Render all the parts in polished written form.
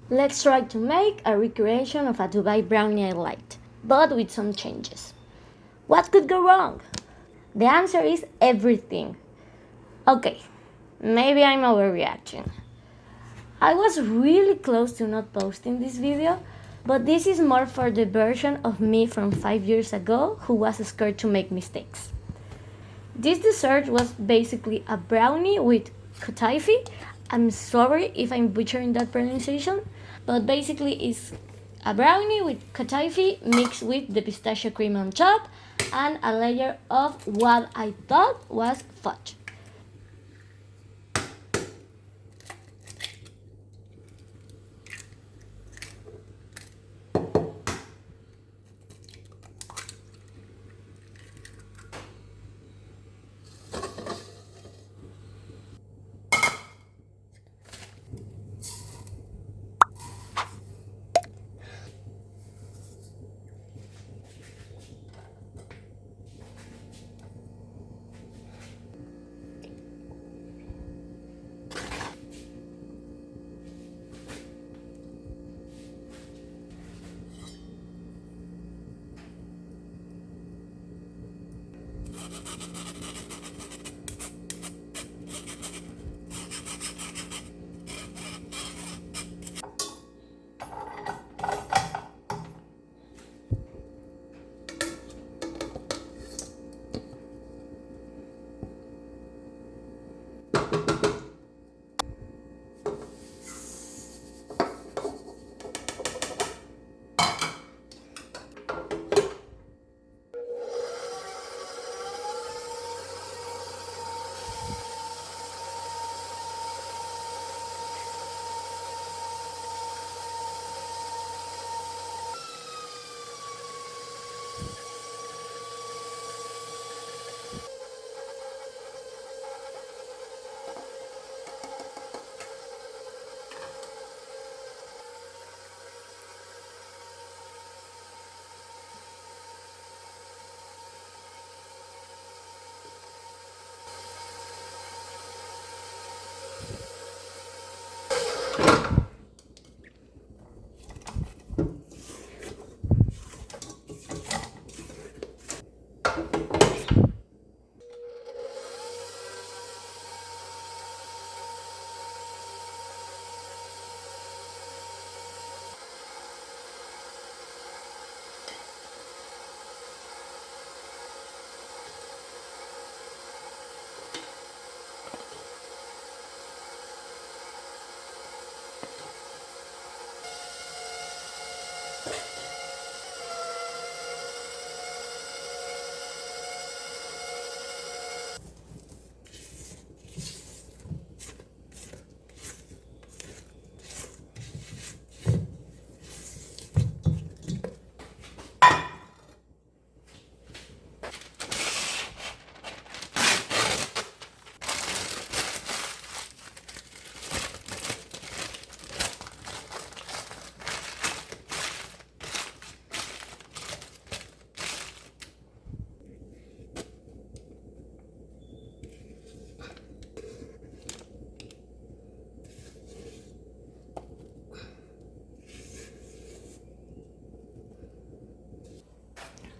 Let's try to make a recreation of a Dubai brownie I liked, but with some changes. What could go wrong? The answer is everything. Okay, maybe I'm overreacting. I was really close to not posting this video, but this is more for the version of me from 5 years ago who was scared to make mistakes. This dessert was basically a brownie with kataifi. I'm sorry if I'm butchering that pronunciation, but basically it's a brownie with kataifi mixed with the pistachio cream on top and a layer of what I thought was fudge.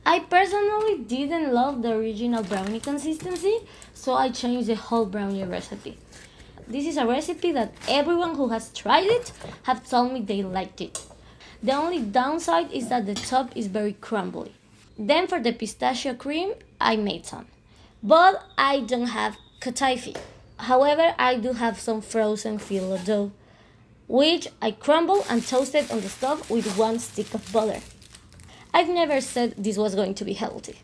I personally didn't love the original brownie consistency, so I changed the whole brownie recipe. This is a recipe that everyone who has tried it have told me they liked it. The only downside is that the top is very crumbly. Then for the pistachio cream, I made some. But I don't have kataifi. However, I do have some frozen phyllo dough, which I crumbled and toasted on the stove with one stick of butter. I've never said this was going to be healthy.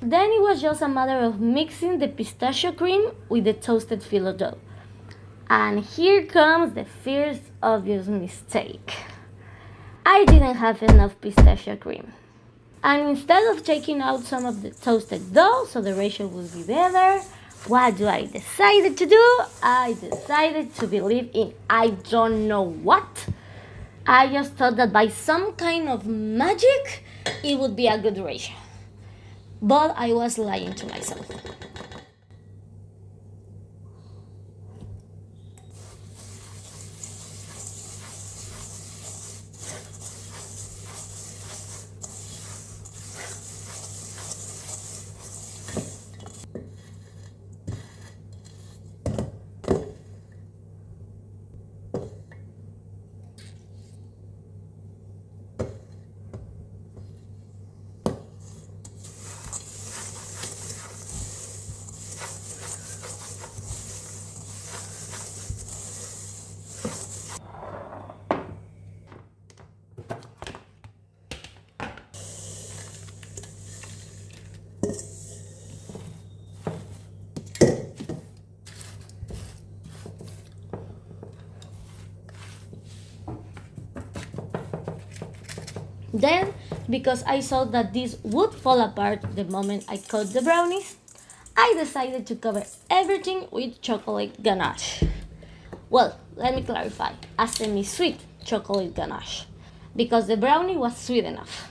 Then it was just a matter of mixing the pistachio cream with the toasted phyllo dough. And here comes the first obvious mistake. I didn't have enough pistachio cream. And instead of taking out some of the toasted dough so the ratio would be better, what do I decided to do? I decided to believe in I don't know what. I just thought that by some kind of magic, it would be a good ratio. But I was lying to myself. Then, because I saw that this would fall apart the moment I cut the brownies, I decided to cover everything with chocolate ganache. Well, let me clarify, a semi-sweet chocolate ganache, because the brownie was sweet enough.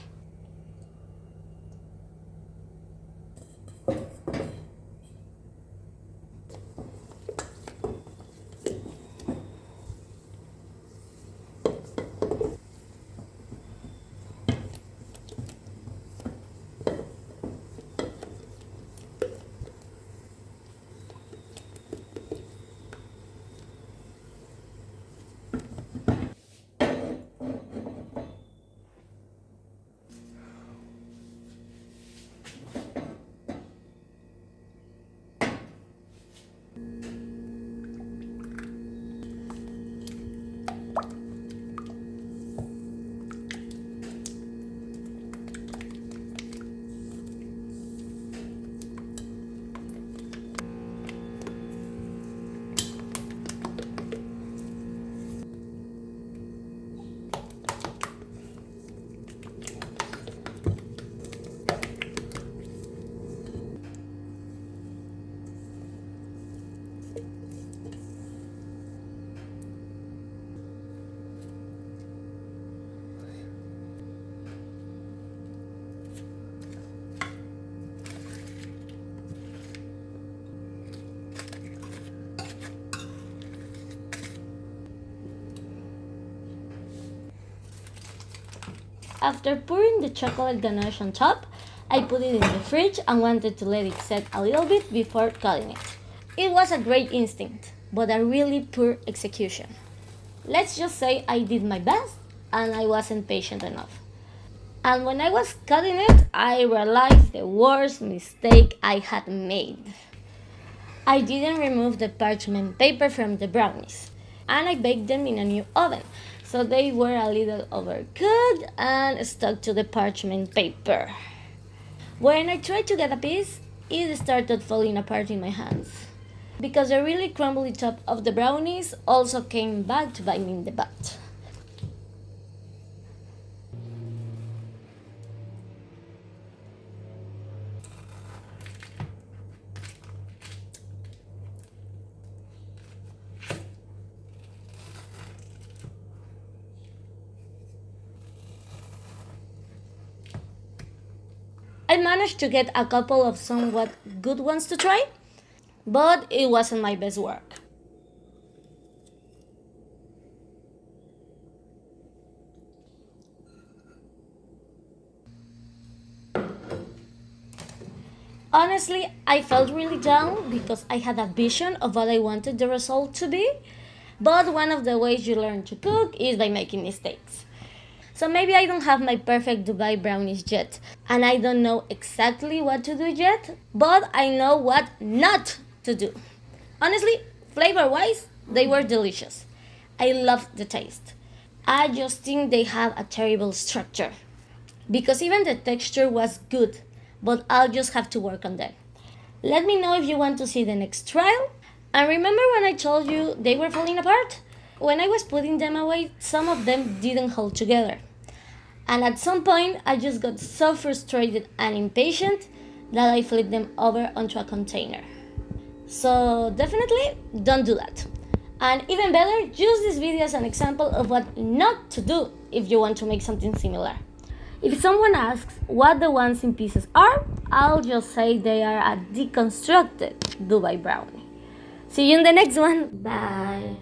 After pouring the chocolate ganache on top, I put it in the fridge and wanted to let it set a little bit before cutting it. It was a great instinct, but a really poor execution. Let's just say I did my best and I wasn't patient enough. And when I was cutting it, I realized the worst mistake I had made. I didn't remove the parchment paper from the brownies, and I baked them in a new oven, so they were a little overcooked and stuck to the parchment paper. When I tried to get a piece, it started falling apart in my hands. Because the really crumbly top of the brownies also came back to bite me in the butt. I managed to get a couple of somewhat good ones to try, but it wasn't my best work. Honestly, I felt really down because I had a vision of what I wanted the result to be, but one of the ways you learn to cook is by making mistakes. So maybe I don't have my perfect Dubai brownies yet, and I don't know exactly what to do yet, but I know what not to do. Honestly, flavor wise, they were delicious. I loved the taste. I just think they have a terrible structure because even the texture was good, but I'll just have to work on that. Let me know if you want to see the next trial. And remember when I told you they were falling apart? When I was putting them away, some of them didn't hold together. And at some point, I just got so frustrated and impatient that I flipped them over onto a container. So definitely don't do that. And even better, use this video as an example of what not to do if you want to make something similar. If someone asks what the ones in pieces are, I'll just say they are a deconstructed Dubai brownie. See you in the next one. Bye.